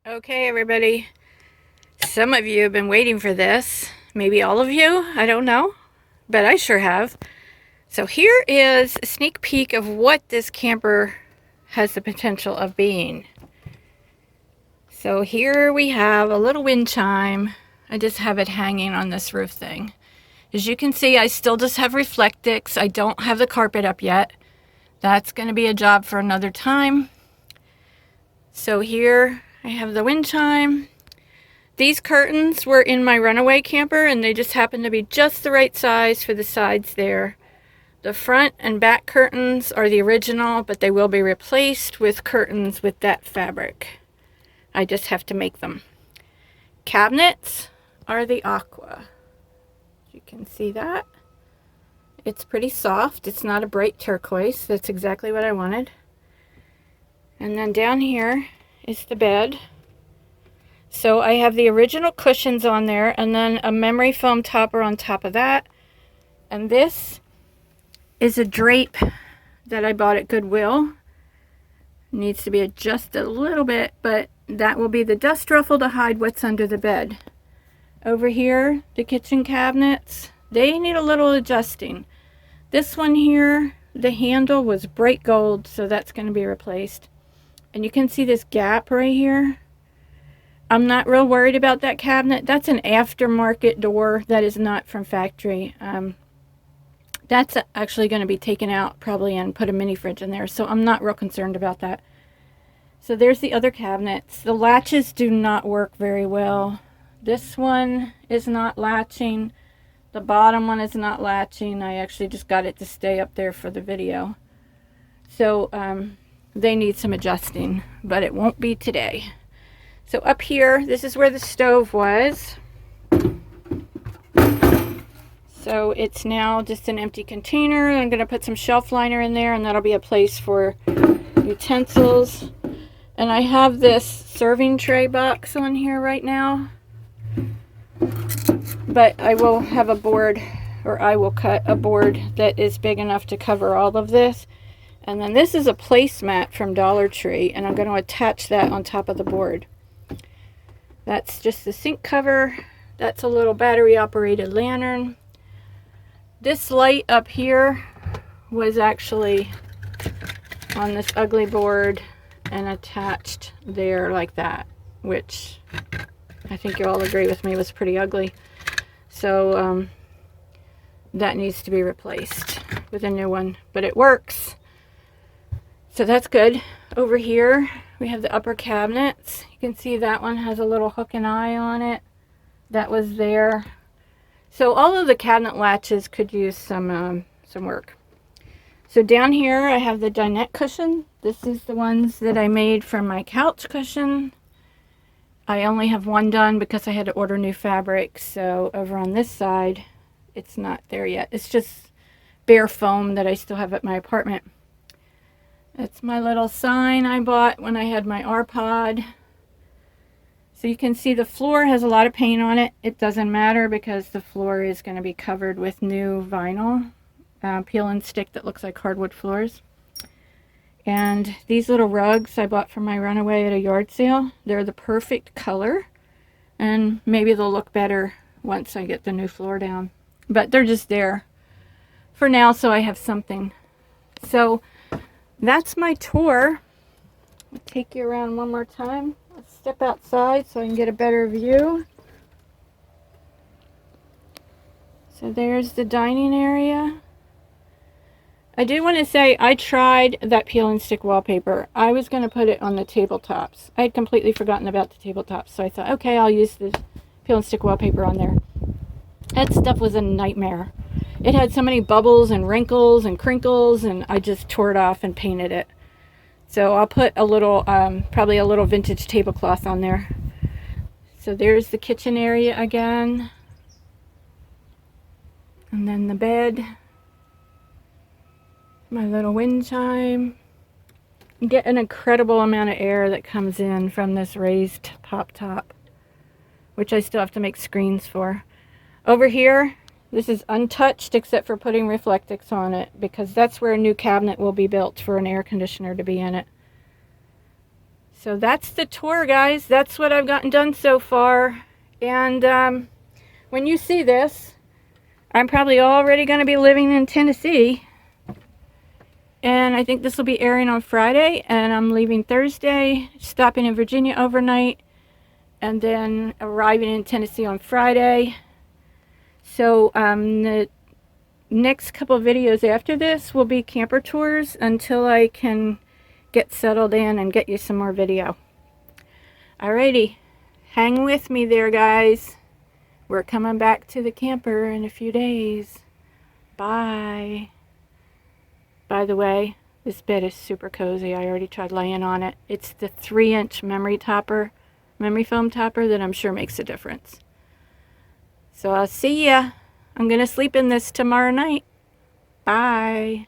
Okay, everybody. Some of you have been waiting for this. Maybe all of you. I don't know. But I sure have. So here is a sneak peek of what this camper has the potential of being. So here we have a little wind chime. I just have it hanging on this roof thing. As you can see, I still just have Reflectix. I don't have the carpet up yet. That's going to be a job for another time. So here I have the wind chime. These curtains were in my runaway camper and they just happened to be just the right size for the sides there. The front and back curtains are the original, but they will be replaced with curtains with that fabric. I just have to make them. Cabinets are the aqua. You can see that. It's pretty soft. It's not a bright turquoise. That's exactly what I wanted. And then down here is the bed. So I have the original cushions on there and then a memory foam topper on top of that. And this is a drape that I bought at Goodwill. It needs to be adjusted a little bit, but that will be the dust ruffle to hide what's under the bed. Over here, the kitchen cabinets, they need a little adjusting. This one here, the handle was bright gold, so that's going to be replaced. And you can see this gap right here. I'm not real worried about that cabinet. That's an aftermarket door. That is not from factory. That's actually going to be taken out probably and put a mini fridge in there. So I'm not real concerned about that. So there's the other cabinets. The latches do not work very well. This one is not latching. The bottom one is not latching. I actually just got it to stay up there for the video. So they need some adjusting, but it won't be today. So up here, this is where the stove was. So it's now just an empty container. I'm going to put some shelf liner in there and that'll be a place for utensils. And I have this serving tray box on here right now. But I will have a board, or I will cut a board that is big enough to cover all of this. And then this is a placemat from Dollar Tree and I'm going to attach that on top of the board. That's just the sink cover. That's a little battery operated lantern. This light up here was actually on this ugly board and attached there like that, which I think you all agree with me was pretty ugly. So that needs to be replaced with a new one, but it works. So that's good. Over here we have the upper cabinets. You can see that one has a little hook and eye on it. That was there. So all of the cabinet latches could use some work. So down here I have the dinette cushion. This is the ones that I made for my couch cushion. I only have one done because I had to order new fabric. So over on this side, it's not there yet. It's just bare foam that I still have at my apartment. That's my little sign I bought when I had my R-Pod. So you can see the floor has a lot of paint on it. It doesn't matter because the floor is going to be covered with new vinyl, peel and stick that looks like hardwood floors. And these little rugs I bought from my runaway at a yard sale. They're the perfect color. And maybe they'll look better once I get the new floor down. But they're just there for now, so I have something. So that's my tour. I'll take you around one more time. Let's step outside so I can get a better view. So there's the dining area. I do want to say I tried that peel and stick wallpaper. I was going to put it on the tabletops. I had completely forgotten about the tabletops, so I thought, okay, I'll use the peel and stick wallpaper on there. That stuff was a nightmare. It had so many bubbles and wrinkles and crinkles, and I just tore it off and painted it. So I'll put a little, probably a little vintage tablecloth on there. So there's the kitchen area again. And then the bed. My little wind chime. You get an incredible amount of air that comes in from this raised pop top, which I still have to make screens for. Over here, this is untouched except for putting Reflectix on it because that's where a new cabinet will be built for an air conditioner to be in it. So that's the tour, guys. That's what I've gotten done so far. And when you see this, I'm probably already going to be living in Tennessee. And I think this will be airing on Friday, and I'm leaving Thursday, stopping in Virginia overnight, and then arriving in Tennessee on Friday. So the next couple of videos after this will be camper tours until I can get settled in and get you some more video. Alrighty, hang with me there, guys. We're coming back to the camper in a few days. Bye. By the way, this bed is super cozy. I already tried laying on it. It's the 3-inch memory foam topper that I'm sure makes a difference. So I'll see ya. I'm gonna sleep in this tomorrow night. Bye.